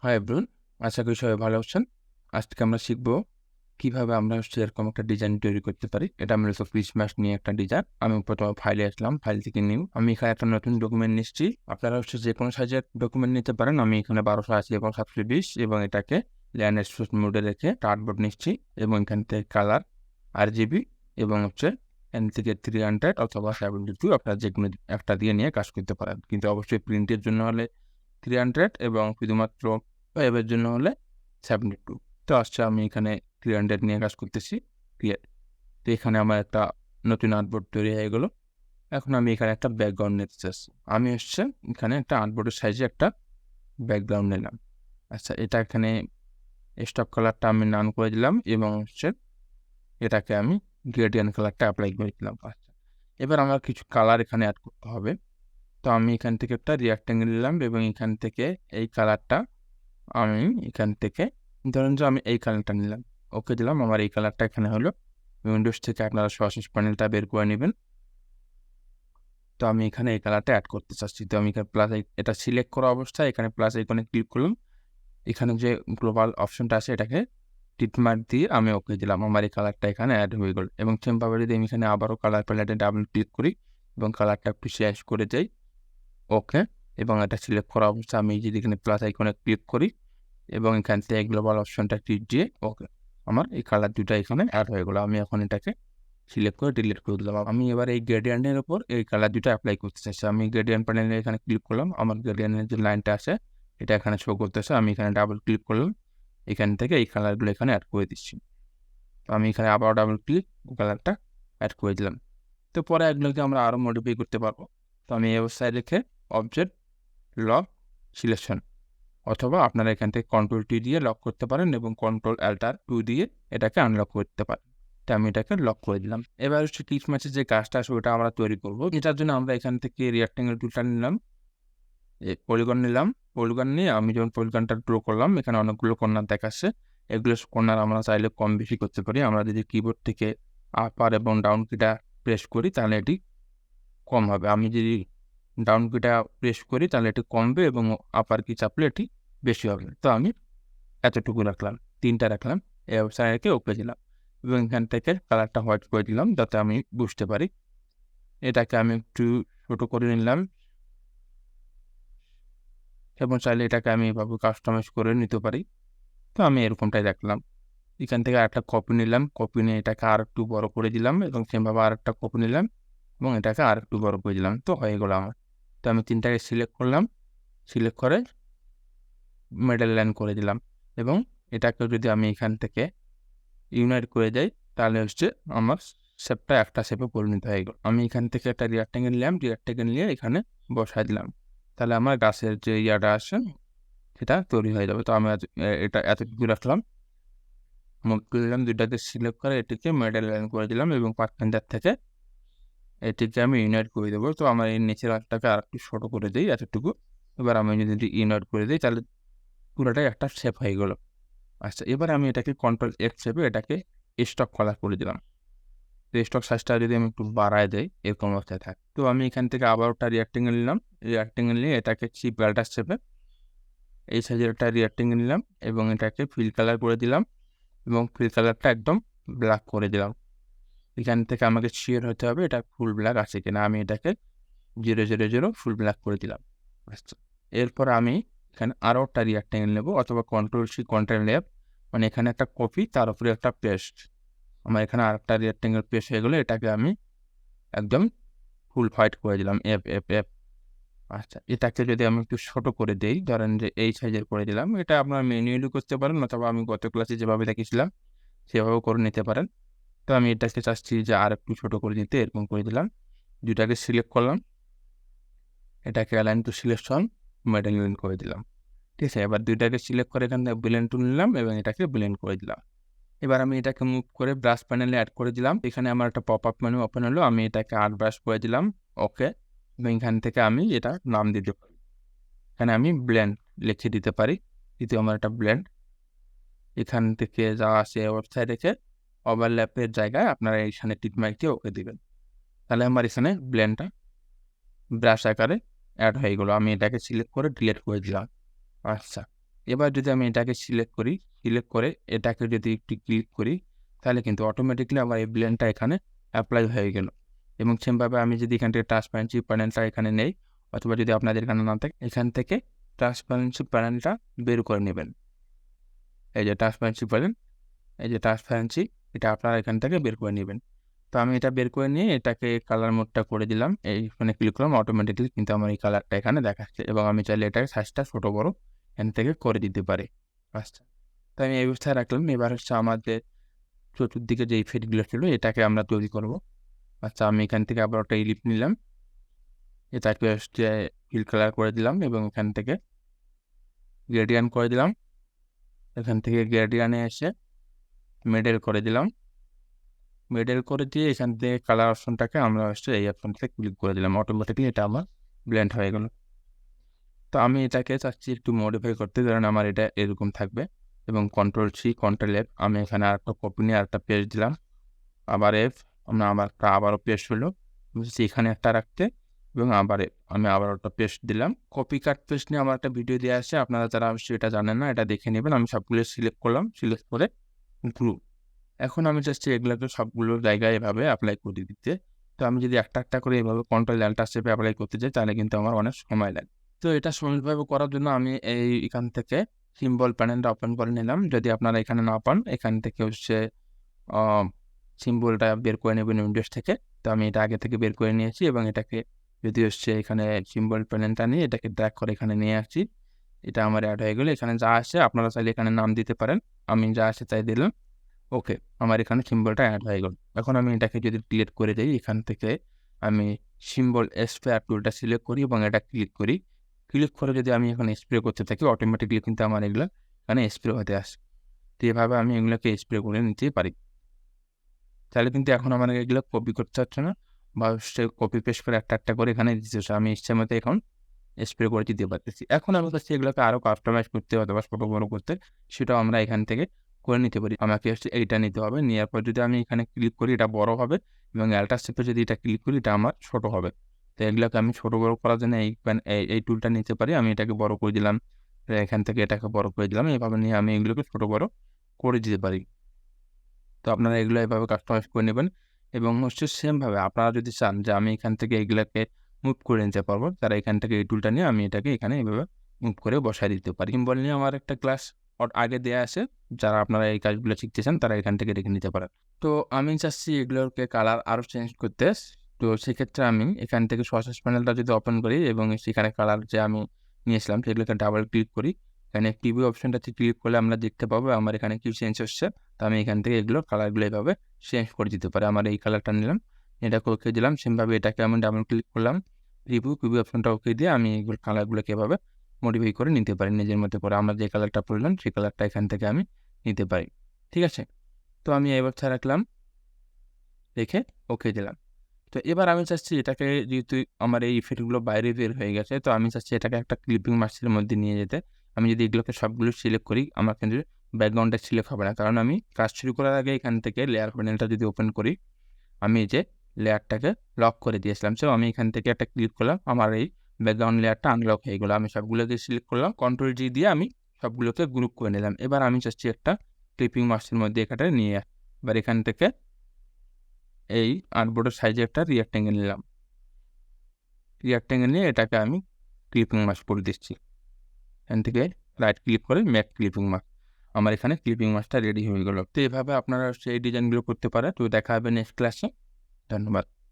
Hi everyone, আশা করি সবাই ভালো আছেন। আজকে আমরা শিখব কিভাবে আমরা এরকম একটা ডিজাইন তৈরি করতে পারি। এটা মূলত ক্রিসমাস নিয়ে একটা ডিজাইন। আমি প্রথমে ফাইলে আসলাম, ফাইল থেকে নিউ। আমি এখানে একটা নতুন ডকুমেন্ট নিচ্ছি। আপনারা যে কোনো সাইজের ডকুমেন্ট নিতে পারেন। আমি এখানে 1280 এবং 720 এবং এটাকে ল্যান্ডস্কেপ মোডে রেখে আর্টবোর্ড নিচ্ছি এবং এখান থেকে কালার RGB এবং এখান থেকে 300 অথবা 72 আপনারা যে কোনো একটা দিয়ে নিয়ে কাজ করতে পারেন। কিন্তু অবশ্যই প্রিন্টের জন্য হলে 300 এবং শুধুমাত্র ওয়েবের জন্য হলে 72। তো আমি এখানে 300 নিয়ে কাজ করতেছি। ক্লিয়ার। তো এখানে আমার একটা নতুন আর্টবোর্ড তৈরি হয়ে গেল। এখন আমি এখানে একটা ব্যাকগ্রাউন্ড নিতে চাচ্ছি। আমি এখানে একটা আর্টবোর্ডের সাইজে একটা ব্যাকগ্রাউন্ড নিলাম। এটা এখানে স্টক কালারটা আমি নান করে দিলাম এবং এটাকে আমি গ্রেডিয়েন্ট কালারটা অ্যাপ্লাই করে দিলাম। এবার আমার কিছু কালার এখানে অ্যাড করতে হবে। তো আমি এখান থেকে একটা রিঅ্যাক্টেঙ্গেল নিলাম এবং এখান থেকে এই কালারটা আমি এখান থেকে ধরুন যে আমি এই কালারটা নিলাম, ওকে দিলাম। আমার এই কালারটা এখানে হলো। উইন্ডোজ থেকে আপনারা সরাসরি প্যানেলটা বের করে নেবেন। তো আমি এখানে এই কালারটা অ্যাড করতে চাচ্ছি। তো আমি এখানে প্লাস এটা সিলেক্ট করা অবস্থায় এখানে প্লাস আইকনে ক্লিক করলাম। এখানে যে গ্লোবাল অপশনটা আছে এটাকে টিক মার্ক দিয়ে আমি ওকে দিলাম। আমার এই কালারটা এখানে অ্যাড হয়ে গেল এবং সেমভাবে যদি আমি এখানে আবারও কালার প্যালেটে ডাবল ক্লিক করি এবং কালারটা একটু শেষ করে যাই, ওকে। এবং এটা সিলেক্ট করা অবস্থায় আমি যদি এখানে প্লাস আইকনে ক্লিক করি এবং এখান থেকে গ্লোবাল অপশনটা ক্লিক দিয়ে ওকে, আমার এই কালার দুটো এখানে অ্যাড হয়ে গেলো। আমি এখন এটাকে সিলেক্ট করে ডিলিট করে দিলাম। আমি এবার এই গ্রেডিয়েন্টের উপর এই কালার দুটো অ্যাপ্লাই করতে চাইছি। আমি গ্রেডিয়েন্ট প্যানেলে এখানে ক্লিক করলাম। আমার গ্রেডিয়েন্টের যে লাইনটা আছে এটা এখানে শো করতেছে। আমি এখানে ডাবল ক্লিক করলাম, এখান থেকে এই কালারগুলো এখানে অ্যাড করে দিচ্ছি। তো আমি এখানে আবার ডাবল ক্লিক কালারটা অ্যাড করে দিলাম। তো পরে এগুলোকে আমরা আরও মডিফাই করতে পারবো। তো আমি এই অবস্থায় রেখে অবজেক্ট লক সিলেকশন, অথবা আপনারা এখান থেকে কন্ট্রোল টি দিয়ে লক করতে পারেন এবং কন্ট্রোল অ্যাল্টার 2 দিয়ে এটাকে আনলক করতে পারেন। তো আমি এটাকে লক করে দিলাম। এবার ক্লিকম্যাচের যে কাজটা আছে ওটা আমরা তৈরি করব। এটার জন্য আমরা এখান থেকে রিঅ্যাক্টেঙ্গেল টুলটা নিলাম, পলিগন নিলাম। পলিগন নিয়ে আমি যখন পলিগনটা ড্র করলাম এখানে অনেকগুলো কর্নার দেখাচ্ছে। এগুলো কর্নার আমরা চাইলে কম বেশি করতে পারি। আমরা যদি কিবোর্ড থেকে আপার এবং ডাউন কিটা প্রেস করি তাহলে এটি কম হবে। আমি যদি ডাউন কিটা প্রেস করি তাহলে এটি কমবে এবং আপার কি চাপলে এটি বেশি হবে। তো আমি এতটুকু রাখলাম, 3টা রাখলাম। এই অবস্থায় রেখে ওকে দিলাম এবং এখান থেকে কালারটা হোয়াইট করে দিলাম যাতে আমি বুঝতে পারি। এটাকে আমি একটু ছোট করে নিলাম এবং চাইলে এটাকে আমি এভাবে কাস্টমাইজ করে নিতে পারি। তো আমি এরকমটাই রাখলাম। এখান থেকে আরেকটা কপি নিলাম, কপি নিয়ে এটাকে আর একটু বড় করে দিলাম এবং সেমভাবে আরেকটা কপি নিলাম এবং এটাকে আর একটু বড় করে দিলাম। তো হয়ে গেল আমার। তো আমি 3টাকে সিলেক্ট করলাম, সিলেক্ট করে মিডল লাইন করে দিলাম এবং এটাকে যদি আমি এখান থেকে ইউনাইট করে দেই তাহলে আমার শেপটা একটা শেপে পরিণত হয়ে গেল। আমি এখান থেকে একটা রিঅ্যাক্টেঙ্গেল নিলাম, রিঅ্যাক্টেঙ্গেল নিয়ে এখানে বসাই দিলাম। তাহলে আমার গাছের যে ইয়াটা আছে সেটা তৈরি হয়ে যাবে। তো আমি এটা এতটুকু রাখলাম, মুভ করে দিলাম, দুইটাকে সিলেক্ট করে এটিকে মিডল লাইন করে দিলাম এবং পার্টনার থেকে এটিকে আমি ইউনাইট করে দেবো। তো আমার এই নিচের আঁকটাকে আর একটু ছোটো করে দিই এতটুকু। এবার আমি যদি ইউনাইট করে দিই তাহলে পুরোটাই একটা শেপ হয়ে গেল। এবার আমি এটাকে কন্ট্রোল এক্স চেপে এটাকে স্টক কালার করে দিলাম। তো স্টক সাইজটা যদি আমি একটু বাড়ায় দেই এরকম অবস্থায় থাকে। তো আমি এখান থেকে আবার একটা রিঅ্যাক্টেঙ্গেল নিলাম, রিঅ্যাক্টেঙ্গেল নিয়ে এটাকে চিপ ব্যাল্টার শেপে এই সাইজের একটা রিঅ্যাক্টেঙ্গেল নিলাম এবং এটাকে ফিল কালার করে দিলাম এবং ফিল কালারটা একদম ব্ল্যাক করে দিলাম। এখান থেকে আমাকে শিওর হতে হবে এটা ফুল ব্ল্যাক আছে কিনা। আমি এটাকে 000 ফুল ব্ল্যাক করে দিলাম। এরপর আমি এখানে আরও একটা রিঅ্যাক্টেঙ্গেল নেব অথবা কন্ট্রোল সি কন্ট্রোল এফ, মানে এখানে একটা কপি তার উপরে একটা পেস্ট। আমার এখানে আরেকটা রেক্টেঙ্গেল পেস্ট হয়ে গেলে এটাকে আমি একদম ফুল হোয়াইট করে দিলাম, এফ এফ এফ। এটাকে যদি আমি একটু ছোট করে দেই, ধরেন যে এই সাইজের করে দিলাম। এটা আপনারা ম্যানুয়ালি করতে পারেন অথবা আমি গত ক্লাসে যেভাবে দেখিয়েছিলাম সেভাবেও করে নিতে পারেন। তো আমি এটাকে চাচ্ছি যে আর একটু ছোট করে দিতে, এরকম করে দিলাম। দুটাকে সিলেক্ট করলাম, এটাকে align two selection middle line করে দিলাম। ঠিক আছে, এবার দুইটাকে সিলেক্ট করে এখান থেকে ব্লেন্ড টুল নিলাম এবং এটাকে ব্লেন্ড করে দিলাম। এবার আমি এটাকে মুভ করে ব্রাশ প্যানেলে অ্যাড করে দিলাম। এখানে আমার একটা পপ আপ মেনু ওপেন হলো, আমি এটাকে আর্ট ব্রাশ করে দিলাম, ওকে। এবং এখান থেকে আমি এটা নাম দিতে পারি। এখানে আমি ব্লেন্ড লিখে দিতে পারি, দ্বিতীয় আমার একটা ব্লেন্ড। এখান থেকে যা আসে অবস্থায় রেখে ওভারল্যাপের জায়গায় আপনারা এখানে টিক মার্ক দিয়ে ওকে দিবেন। তাহলে আমার এখানে ব্লেন্ডটা ব্রাশ আকারে অ্যাড হয়ে গেলো। আমি এটাকে সিলেক্ট করে ডিলিট করে দিলাম। এবার যদি আমি এটাকে সিলেক্ট করি, সিলেক্ট করে এটাকে যদি একটু ক্লিক করি, তাহলে কিন্তু অটোমেটিক্যালি আমার এই ব্লেন্ডটা এখানে অ্যাপ্লাই হয়ে গেল। এবং সেমভাবে আমি যদি এখান থেকে ট্রান্সপারেন্সি প্যানেলটা এখানে নেই, অথবা যদি আপনাদের এখানে না থাকে, এখান থেকে ট্রান্সপারেন্সি প্যানেলটা বের করে নেবেন। এই যে ট্রান্সপারেন্সি প্যানেল, এই যে ট্রান্সপারেন্সি, এটা আপনারা এখান থেকে বের করে নেবেন। তো আমি এটা বের করে নিয়ে এটাকে কালার মোডটা করে দিলাম, এইখানে ক্লিক করলাম, অটোমেটিক্যালি কিন্তু আমার এই কালারটা এখানে দেখাচ্ছে। এবং আমি চাইলে এটাকে সাইজটা ছোটো বড়ো এখান থেকে করে দিতে পারি। আচ্ছা, তো আমি এই অবস্থায় রাখলাম। এবার হচ্ছে আমাদের চতুর্দিকে যে ইফেক্টগুলো ছিল এটাকে আমরা তৈরি করব। আচ্ছা, আমি এখান থেকে আবার একটা ইলিপ নিলাম, এটাকে হচ্ছে ফিল কালার করে দিলাম এবং এখান থেকে গ্রেডিয়ান্ট করে দিলাম। এখান থেকে গ্রেডিয়ান্টে এসে মিডল করে দিলাম, মিডল করে দিয়ে এখান থেকে কালার অপশনটাকে আমরা হচ্ছে এই অপশনটাতে ক্লিক করে দিলাম, অটোমেটিকলি এটা আমার ব্লেন্ড হয়ে গেল। তো আমি এটাকে চাচ্ছি একটু মডিফাই করতে, কারণ আমার এটা এরকম থাকবে। এবং Ctrl+C Ctrl+F, আমি এখানে আরেকটা কপি নিয়ে আরেকটা পেস্ট দিলাম, আবার F, আমরা আবারও পেস্ট হলো, এখানে একটা রাখতে, এবং আমি আবার একটা পেস্ট দিলাম। কপি কাট পেস্ট নিয়ে আমার একটা ভিডিও দেওয়া আছে, আপনারা যারা অবশ্যই এটা জানেন না এটা দেখে নেবেন। আমি সবগুলো সিলেক্ট করলাম, সিলেক্ট করে গ্রুপ। এখন আমি জাস্ট এগুলোকে সবগুলো জায়গায় এভাবে অ্যাপ্লাই করে দিতে। তো আমি যদি একটা একটা করে এভাবে Ctrl+Alt+F অ্যাপ্লাই করতে চাই, তাহলে কিন্তু আমার অনেক সময় লাগে। তো এটা সহজভাবে করার জন্য আমি এখান থেকে সিম্বল প্যানেলটা ওপেন করে নিলাম। যদি আপনারা এখানে না পান, এখান থেকে হচ্ছে সিম্বলটা বের করে নেবেন উইন্ডোজ থেকে। তো আমি এটা আগে থেকে বের করে নিয়েছি, এবং এটাকে যদি হচ্ছে এখানে সিম্বল প্যানেলটা নিয়ে এটাকে ড্র্যাগ করে এখানে নিয়ে আসছি। এটা আমার অ্যাড হয়ে গেলো। এখানে যা আসে আপনারা চাইলে এখানে নাম দিতে পারেন, আমি যা আসে তাই দিলাম। ওকে, আমার এখানে সিম্বলটা অ্যাড হয়ে গেল। এখন আমি এটাকে যদি ডিলিট করে দিই, এখান থেকে আমি সিম্বল স্পেয়ার টুলটা সিলেক্ট করি এবং এটা ক্লিক করি। ক্লিক করে যদি আমি এখানে স্প্রে করতে থাকি, অটোমেটিকলি কিন্তু আমার এগুলো এখানে স্প্রে হতে আসে। তো এভাবে আমি এগুলোকে স্প্রে করে নিতেই পারি। তাহলে কিন্তু এখন আমার এগুলো কপি করতে হচ্ছে না, বা সে কপি পেস্ট করে একটা একটা করে এখানে দিতে হচ্ছে। আমি ইচ্ছে মতো এখন স্প্রে করে দিতে পারতেছি। এখন আমার কাছে এগুলোকে আরও কাস্টমাইজ করতে অথবা ছোটো বড়ো করতে, সেটাও আমরা এখান থেকে করে নিতে পারি। আমাকে হচ্ছে এইটা নিতে হবে, নেওয়ার পর যদি আমি এখানে ক্লিক করি এটা বড় হবে, এবং অ্যাল্টারশেপে যদি এটা ক্লিক করি এটা আমার ছোটো হবে। তো এগুলোকে আমি ছোটো বড়ো করার জন্য এই টুলটা নিতে পারি। আমি এটাকে বড় করে দিলাম, এখান থেকে এটাকে বড় করে দিলাম, এভাবে নিয়ে আমি এগুলোকে ছোটো বড়ো করে দিতে পারি। তো আপনারা এগুলো এভাবে কাস্টমাইজ করে নেবেন। এবং হচ্ছে সেমভাবে আপনারা যদি চান যে আমি এখান থেকে এগুলাকে মুভ করে নিতে পারবো, তারা এখান থেকে এই টুলটা নিয়ে আমি এটাকে এখানে এভাবে মুভ করে বসায় দিতে পারি। সিম্বল নিয়ে আমার একটা ক্লাস আগে দেয়া আছে, যারা আপনারা এই কাজগুলো শিখতে চান তারা এখান থেকে দেখে নিতে পারেন। তো আমি চাচ্ছি এগুলোকে কালার আরও চেঞ্জ করতে। তো সেক্ষেত্রে আমি এখান থেকে সোর্সেস প্যানেলটা যদি ওপেন করি এবং সেখানে কালার যে আমি নিয়েছিলাম সেগুলোকে ডাবল ক্লিক করি, এখানে প্রিভিউ অপশনটাতে ক্লিক করলে আমরা দেখতে পাবো আমার এখানে কি চেঞ্জ হচ্ছে। তো আমি এখান থেকে এগুলো কালারগুলো এভাবে চেঞ্জ করে দিতে পারি। আমার এই কালারটা নিলাম, এটাকে ওকে দিলাম, সেমভাবে এটাকে আমি ডাবল ক্লিক করলাম, প্রিভিউ অপশনটা ওকে দিয়ে আমি এগুলো কালারগুলোকে এভাবে মডিফাই করে নিতে পারি নিজের মতো করে। আমরা যে কালারটা পড়লাম সেই কালারটা এখান থেকে আমি নিতে পারি। ঠিক আছে, তো আমি এবার রাখলাম, রেখে ওকে দিলাম। তো এবার আমি চাচ্ছি এটাকে, যেহেতু আমার এই ইফেক্টগুলো বাইরে বের হয়ে গেছে, তো আমি চাচ্ছি এটাকে একটা ক্লিপিং মাস্কের মধ্যে নিয়ে যেতে। আমি যদি এগুলোকে সবগুলো সিলেক্ট করি, আমার কিন্তু ব্যাকগ্রাউন্ডটা সিলেক্ট হবে না, কারণ আমি কাজ শুরু করার আগে এখান থেকে লেয়ার প্যানেলটা যদি ওপেন করি, আমি এই যে লেয়ারটাকে লক করে দিয়েছিলাম। সো আমি এখান থেকে একটা ক্লিক করলাম, আমার এই ব্যাকগ্রাউন্ড লেয়ারটা আনলক হয়ে গেলো। আমি সবগুলোকে সিলেক্ট করলাম, Ctrl+G দিয়ে আমি সবগুলোকে গ্রুপ করে নিলাম। এবার আমি চাচ্ছি একটা ক্লিপিং মাস্কের মধ্যে এখানে নিয়ে, এবার এখান থেকে এই আর্টবোর্ডের সাইজে একটা রিয়াক্ট্যাঙ্গেল নিলাম, রিয়াক্ট্যাঙ্গেল নিয়ে এটাকে আমি ক্লিপিং মাস্ক করে দিচ্ছি। এখান থেকে রাইট ক্লিক করে মেক ক্লিপিং মাস্ক, আমার এখানে ক্লিপিং মাস্কটা রেডি হয়ে গেল। তো এভাবে আপনারা সেই ডিজাইনগুলো করতে পারেন। তো দেখা হবে নেক্সট ক্লাসে। ধন্যবাদ।